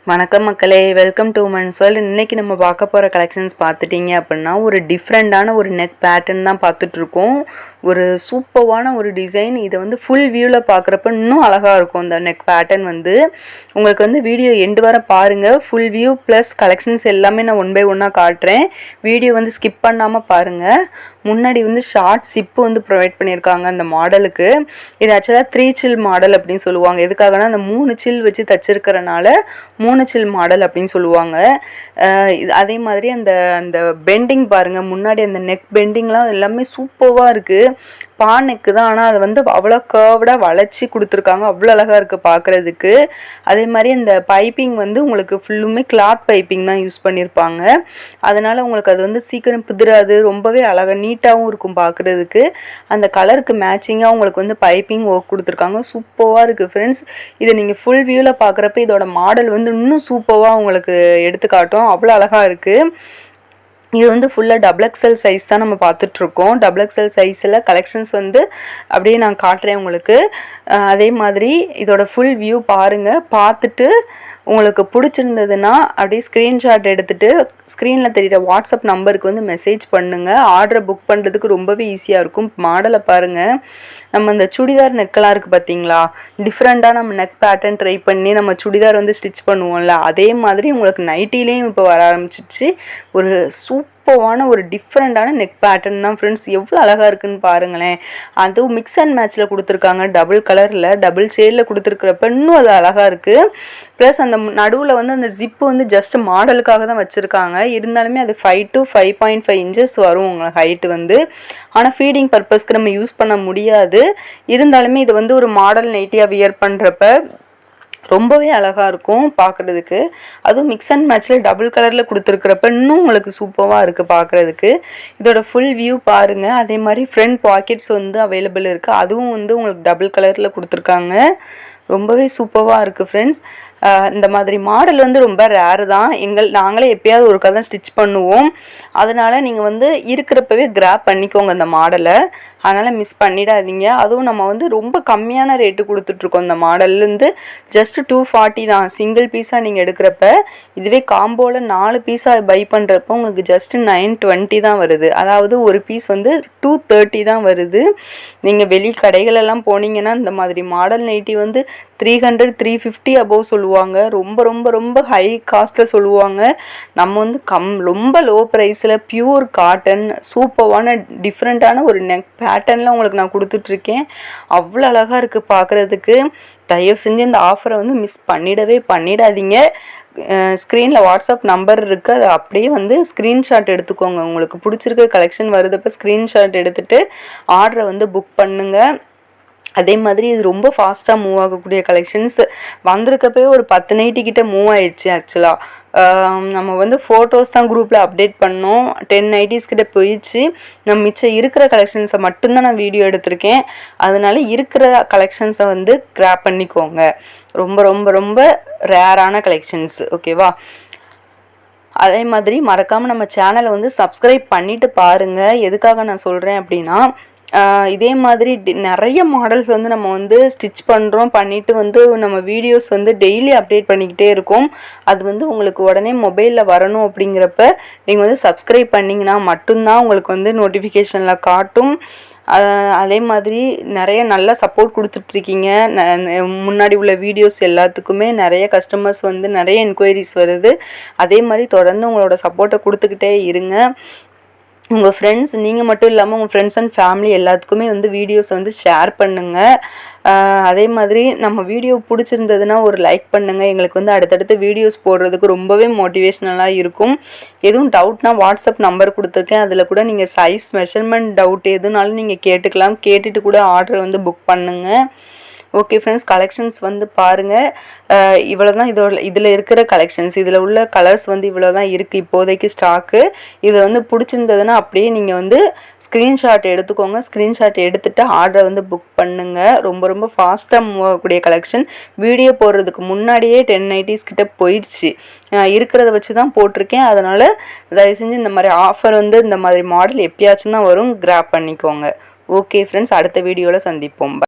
வணக்கம் மக்களே, welcome to women's world. இன்றைக்கி நம்ம பார்க்க போகிற கலெக்ஷன்ஸ் பார்த்துட்டிங்க அப்படின்னா ஒரு டிஃப்ரெண்ட்டான ஒரு நெக் பேட்டர்ன் தான் பார்த்துட்ருக்கோம். ஒரு சூப்பரான ஒரு டிசைன். இதை வந்து ஃபுல் வியூவில் பார்க்குறப்ப இன்னும் அழகாக இருக்கும். இந்த நெக் பேட்டர்ன் வந்து உங்களுக்கு வந்து வீடியோ எண்டு வர பாருங்கள். ஃபுல் வியூ ப்ளஸ் கலெக்ஷன்ஸ் எல்லாமே நான் ஒன் பை ஒன்னாக காட்டுறேன். வீடியோ வந்து ஸ்கிப் பண்ணாமல் பாருங்கள். முன்னாடி வந்து ஷார்ட் சிப்பு வந்து ப்ரொவைட் பண்ணியிருக்காங்க அந்த மாடலுக்கு. இது ஆக்சுவலாக 3 சில் மாடல் அப்படின்னு சொல்லுவாங்க. எதுக்காகனா அந்த 3 சில் வச்சு தச்சிருக்கிறனால 3 சில் மாடல் அப்படின்னு சொல்லுவாங்க. அதே மாதிரி அந்த அந்த பெண்டிங் பாருங்கள், முன்னாடி அந்த நெக் பெண்டிங்லாம் எல்லாமே சூப்பராக இருக்குது. பா நெக்கு தான், ஆனால் அதை வந்து அவ்வளோ கர்வ்டாக வளைச்சி கொடுத்துருக்காங்க. அவ்வளோ அழகாக இருக்குது பார்க்குறதுக்கு. அதே மாதிரி அந்த பைப்பிங் வந்து உங்களுக்கு ஃபுல்லுமே கிளாத் பைப்பிங் தான் யூஸ் பண்ணியிருப்பாங்க. அதனால் உங்களுக்கு அது வந்து சீக்கிரம் பிதிராது, ரொம்பவே அழகாக நீட்டாகவும் இருக்கும் பார்க்குறதுக்கு. அந்த கலருக்கு மேட்சிங்காக உங்களுக்கு வந்து பைப்பிங் ஒர்க் கொடுத்துருக்காங்க. சூப்பராக இருக்குது ஃப்ரெண்ட்ஸ். இதை நீங்கள் ஃபுல் வியூவில் பார்க்குறப்ப இதோட மாடல் வந்து இன்னும் சூப்பராக உங்களுக்கு எடுத்துக்காட்டும். அவ்வளோ அழகாக இருக்குது. இது வந்து ஃபுல்லாக டபுள் எக்ஸல் சைஸ் தான் நம்ம பார்த்துட்ருக்கோம். டபுள் எக்ஸல் சைஸில் கலெக்ஷன்ஸ் வந்து அப்படியே நான் காட்டுறேன் உங்களுக்கு. அதே மாதிரி இதோட ஃபுல் வியூ பாருங்கள். பார்த்துட்டு உங்களுக்கு பிடிச்சிருந்ததுன்னா அப்படியே ஸ்க்ரீன்ஷாட் எடுத்துகிட்டு ஸ்க்ரீனில் தெரிகிற வாட்ஸ்அப் நம்பருக்கு வந்து மெசேஜ் பண்ணுங்கள். ஆர்டரை புக் பண்ணுறதுக்கு ரொம்பவே ஈஸியாக இருக்கும். மாடலை பாருங்கள். நம்ம இந்த சுடிதார் நெக்கெல்லாம் இருக்குது பார்த்தீங்களா, டிஃப்ரெண்ட்டாக நம்ம நெக் பேட்டர்ன் ட்ரை பண்ணி நம்ம சுடிதார் வந்து ஸ்டிச் பண்ணுவோம்ல, அதே மாதிரி உங்களுக்கு நைட்டிலையும் இப்போ வர ஆரம்பிச்சிச்சு. ஒரு சூப்பரான ஒரு டிஃப்ரெண்ட்டான நெக் பேட்டர்ன் தான் ஃப்ரெண்ட்ஸ். எவ்வளோ அழகாக இருக்குதுன்னு பாருங்களேன். அதுவும் மிக்ஸ் அண்ட் மேட்ச்சில் கொடுத்துருக்காங்க. டபுள் கலரில் டபுள் ஷேடில் கொடுத்துருக்குறப்ப இன்னும் அது அழகாக இருக்குது. ப்ளஸ் அந்த நடுவில் வந்து அந்த ஜிப்பு வந்து ஜஸ்ட் மாடலுக்காக தான் வச்சுருக்காங்க. இருந்தாலுமே அது 5 to 5.5 இன்ச்சஸ் வரும் உங்களுக்கு ஹைட்டு வந்து. ஆனால் ஃபீடிங் பர்பஸ்க்கு நம்ம யூஸ் பண்ண முடியாது. இருந்தாலுமே இது வந்து ஒரு மாடல் நைட்டியாக வியர் பண்ணுறப்ப ரொம்பவே அழகாக இருக்கும் பார்க்குறதுக்கு. அதுவும் மிக்ஸ் அண்ட் மேட்ச்சில் டபுள் கலரில் கொடுத்துருக்குறப்ப இன்னும் உங்களுக்கு சூப்பராக இருக்குது பார்க்குறதுக்கு. இதோட ஃபுல் வியூ பாருங்கள். அதே மாதிரி ஃப்ரண்ட் பாக்கெட்ஸ் வந்து அவைலபிள் இருக்குது. அதுவும் வந்து உங்களுக்கு டபுள் கலரில் கொடுத்துருக்காங்க. ரொம்பவே சூப்பராக இருக்குது ஃப்ரெண்ட்ஸ். இந்த மாதிரி மாடல் வந்து ரொம்ப ரேரு தான். நாங்களே எப்போயாவது ஒரு கதை ஸ்டிச் பண்ணுவோம். அதனால் நீங்கள் வந்து இருக்கிறப்பவே கிராப் பண்ணிக்கோங்க இந்த மாடலை. அதனால் மிஸ் பண்ணிடாதீங்க. அதுவும் நம்ம வந்து ரொம்ப கம்மியான ரேட்டு கொடுத்துட்ருக்கோம். இந்த மாடல்லேருந்து ஜஸ்ட்டு 240 தான் சிங்கிள் பீஸாக நீங்கள் எடுக்கிறப்ப. இதுவே காம்போவில் 4 பீஸாக பை பண்ணுறப்போ உங்களுக்கு ஜஸ்ட்டு 920 தான் வருது. அதாவது ஒரு பீஸ் வந்து 230 தான் வருது. நீங்கள் வெளி கடைகளெல்லாம் போனீங்கன்னா இந்த மாதிரி மாடல் நைட்டி வந்து 300 350 அபோவ் சொல்லுவாங்க. ரொம்ப ரொம்ப ரொம்ப ஹை காஸ்ட்டில் சொல்லுவாங்க. நம்ம வந்து ரொம்ப லோ ப்ரைஸில் பியூர் காட்டன் சூப்பரான டிஃப்ரெண்ட்டான ஒரு நெக் பேட்டர்னில் உங்களுக்கு நான் கொடுத்துட்ருக்கேன். அவ்வளோ அழகாக இருக்குது பார்க்குறதுக்கு. தயவு செஞ்சு இந்த ஆஃபரை வந்து மிஸ் பண்ணிடாதீங்க. ஸ்க்ரீனில் வாட்ஸ்அப் நம்பர் இருக்குது. அதை அப்படியே வந்து ஸ்க்ரீன்ஷாட் எடுத்துக்கோங்க. உங்களுக்கு பிடிச்சிருக்க கலெக்ஷன் வருதப்போ ஸ்க்ரீன்ஷாட் எடுத்துகிட்டு ஆர்டரை வந்து புக் பண்ணுங்கள். அதே மாதிரி இது ரொம்ப ஃபாஸ்ட்டாக மூவ் ஆகக்கூடிய கலெக்ஷன்ஸ். வந்திருக்கப்பவே ஒரு 10 நைட்டி கிட்ட மூவ் ஆயிடுச்சு ஆக்சுவலாக. நம்ம வந்து ஃபோட்டோஸ் தான் குரூப்பில் அப்டேட் பண்ணோம். 10 நைட்டிஸ் கிட்ட போயிடுச்சு. நம்ம மிச்சம் இருக்கிற கலெக்ஷன்ஸை மட்டும்தான் நான் வீடியோ எடுத்திருக்கேன். அதனால இருக்கிற கலெக்ஷன்ஸை வந்து கிராப் பண்ணிக்கோங்க. ரொம்ப ரொம்ப ரொம்ப ரேரான கலெக்ஷன்ஸ், ஓகேவா? அதே மாதிரி மறக்காமல் நம்ம சேனலை வந்து சப்ஸ்கிரைப் பண்ணிவிட்டு பாருங்கள். எதுக்காக நான் சொல்கிறேன் அப்படின்னா, இதே மாதிரி நிறைய மாடல்ஸ் வந்து நம்ம வந்து ஸ்டிச் பண்ணுறோம். பண்ணிவிட்டு வந்து நம்ம வீடியோஸ் வந்து டெய்லி அப்டேட் பண்ணிக்கிட்டே இருக்கோம். அது வந்து உங்களுக்கு உடனே மொபைலில் வரணும் அப்படிங்கிறப்ப நீங்கள் வந்து சப்ஸ்கிரைப் பண்ணிங்கன்னா மட்டும்தான் உங்களுக்கு வந்து நோட்டிஃபிகேஷனில் காட்டும். அதே மாதிரி நிறைய நல்ல சப்போர்ட் கொடுத்துட்ருக்கீங்க. முன்னாடி உள்ள வீடியோஸ் எல்லாத்துக்குமே நிறைய கஸ்டமர்ஸ் வந்து நிறைய என்கொயரிஸ் வருது. அதே மாதிரி தொடர்ந்து உங்களோட சப்போர்ட்டை கொடுத்துக்கிட்டே இருங்க. உங்கள் ஃப்ரெண்ட்ஸ், நீங்கள் மட்டும் இல்லாமல் உங்கள் ஃப்ரெண்ட்ஸ் அண்ட் ஃபேமிலி எல்லாத்துக்குமே வந்து வீடியோஸ் வந்து ஷேர் பண்ணுங்கள். அதே மாதிரி நம்ம வீடியோ பிடிச்சிருந்ததுன்னா ஒரு லைக் பண்ணுங்கள். எங்களுக்கு வந்து அடுத்தடுத்து வீடியோஸ் போடுறதுக்கு ரொம்பவே மோட்டிவேஷ்னலாக இருக்கும். எதுவும் டவுட்னா வாட்ஸ்அப் நம்பர் கொடுத்துருக்கேன். அதில் கூட நீங்கள் சைஸ் மெஷர்மெண்ட் டவுட் எதுனாலும் நீங்கள் கேட்டுக்கலாம். கேட்டுட்டு கூட ஆர்டர் வந்து புக் பண்ணுங்கள். ஓகே ஃப்ரெண்ட்ஸ், கலெக்ஷன்ஸ் வந்து பாருங்கள். இவ்வளோ தான் இதில் இருக்கிற கலெக்ஷன்ஸ். இதில் உள்ள கலர்ஸ் வந்து இவ்வளோ தான் இருக்குது இப்போதைக்கு ஸ்டாக்கு. இதில் வந்து பிடிச்சிருந்ததுன்னா அப்படியே நீங்கள் வந்து ஸ்க்ரீன்ஷாட் எடுத்துக்கோங்க. ஸ்க்ரீன்ஷாட் எடுத்துகிட்டு ஆர்டரை வந்து புக் பண்ணுங்கள். ரொம்ப ரொம்ப ஃபாஸ்ட்டாக மூவ் ஆகக்கூடிய கலெக்ஷன். வீடியோ போடுறதுக்கு முன்னாடியே 10 நைட்டிஸ் கிட்ட போயிடுச்சு. இருக்கிறத வச்சு தான் போட்டிருக்கேன். அதனால் தயவு செஞ்சு இந்த மாதிரி ஆஃபர் வந்து இந்த மாதிரி மாடல் எப்பயாச்சும் தான் வரும், கிராப் பண்ணிக்கோங்க. ஓகே ஃப்ரெண்ட்ஸ், அடுத்த வீடியோவில் சந்திப்போம்.